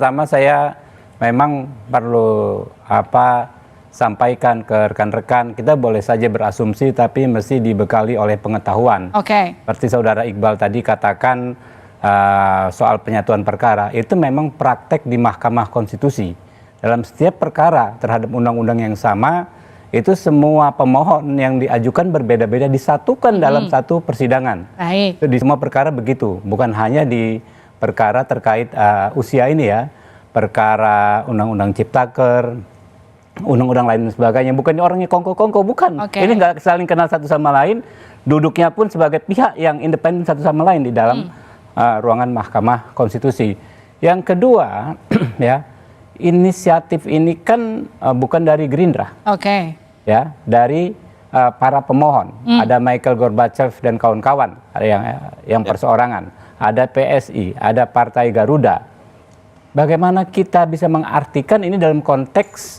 pertama saya memang perlu sampaikan ke rekan-rekan, kita boleh saja berasumsi tapi mesti dibekali oleh pengetahuan. Seperti saudara Iqbal tadi katakan soal penyatuan perkara, itu memang praktek di Mahkamah Konstitusi. Dalam setiap perkara terhadap undang-undang yang sama, itu semua pemohon yang diajukan berbeda-beda disatukan dalam satu persidangan. Itu di semua perkara begitu, bukan hanya di perkara terkait usia ini ya, perkara undang-undang Ciptaker, undang-undang lain dan sebagainya. Bukannya orangnya kongko-kongko, bukan. Ini nggak saling kenal satu sama lain, duduknya pun sebagai pihak yang independen satu sama lain di dalam ruangan Mahkamah Konstitusi. Yang kedua, ya, inisiatif ini kan bukan dari Gerindra. Ya, dari para pemohon. Ada Michael Gorbachev dan kawan-kawan, yang perseorangan. Ada PSI, ada Partai Garuda. Bagaimana kita bisa mengartikan ini dalam konteks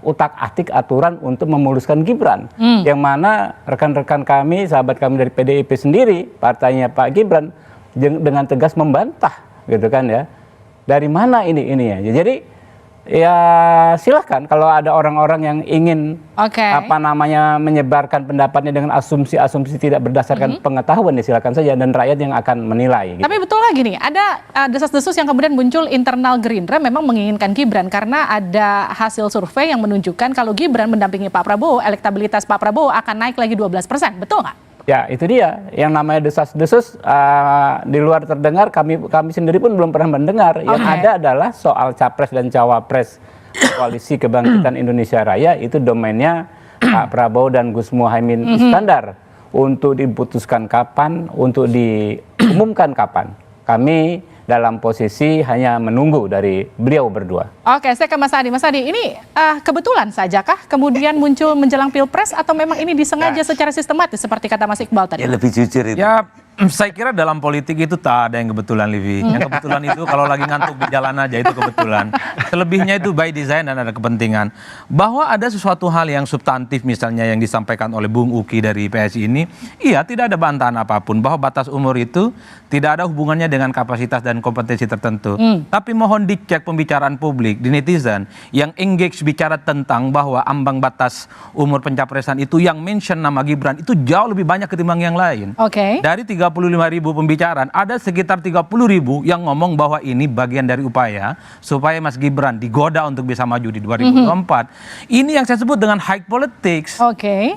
utak-atik aturan untuk memuluskan Gibran, yang mana rekan-rekan kami, sahabat kami dari PDIP sendiri, partainya Pak Gibran, dengan tegas membantah, gitu kan ya. Dari mana ini ya? Jadi ya silahkan kalau ada orang-orang yang ingin menyebarkan pendapatnya dengan asumsi-asumsi tidak berdasarkan pengetahuan, ya silakan saja, dan rakyat yang akan menilai. Tapi betul lagi nih, ada desas-desus yang kemudian muncul internal Gerindra memang menginginkan Gibran karena ada hasil survei yang menunjukkan kalau Gibran mendampingi Pak Prabowo, elektabilitas Pak Prabowo akan naik lagi 12%, betul nggak? Ya itu dia, yang namanya desas-desus di luar terdengar, kami sendiri pun belum pernah mendengar. Yang ada adalah soal capres dan cawapres Koalisi Kebangkitan Indonesia Raya, itu domainnya Pak Prabowo dan Gus Muhaimin Iskandar. Untuk diputuskan kapan, untuk diumumkan kapan. Kami dalam posisi hanya menunggu dari beliau berdua. Oke, saya ke Mas Adi. Mas Adi, ini kebetulan sajakah kemudian muncul menjelang Pilpres atau memang ini disengaja secara sistematis seperti kata Mas Iqbal tadi? Ya lebih jujur itu. Ya, saya kira dalam politik itu tak ada yang kebetulan, Livi. Yang kebetulan itu kalau lagi ngantuk di jalan aja itu kebetulan. Selebihnya itu by design dan ada kepentingan. Bahwa ada sesuatu hal yang substantif misalnya yang disampaikan oleh Bung Uki dari PSI ini, iya tidak ada bantahan apapun bahwa batas umur itu tidak ada hubungannya dengan kapasitas dan kompetensi tertentu. Tapi mohon dicek pembicaraan publik di netizen yang engage bicara tentang bahwa ambang batas umur pencapresan itu yang mention nama Gibran itu jauh lebih banyak ketimbang yang lain. Dari 35.000 pembicaraan, ada sekitar 30.000 yang ngomong bahwa ini bagian dari upaya supaya Mas Gibran digoda untuk bisa maju di 2024. Ini yang saya sebut dengan high politics.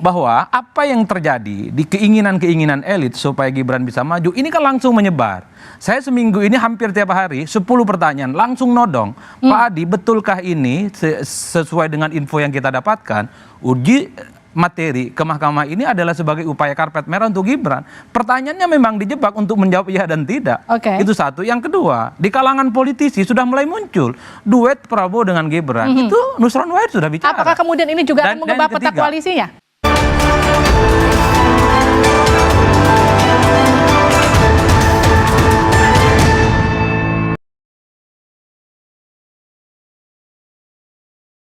Bahwa apa yang terjadi di keinginan-keinginan elit supaya Gibran bisa maju, ini kan langsung menyebar. Saya seminggu ini hampir tiap hari 10 pertanyaan langsung nodong. Pak Adi, betulkah ini sesuai dengan info yang kita dapatkan? Uji materi ke mahkamah ini adalah sebagai upaya karpet merah untuk Gibran. Pertanyaannya memang dijebak untuk menjawab ya dan tidak. Itu satu. Yang kedua, di kalangan politisi sudah mulai muncul duet Prabowo dengan Gibran. Itu Nusron Wahid sudah bicara. Apakah kemudian ini juga akan mengubah peta koalisinya?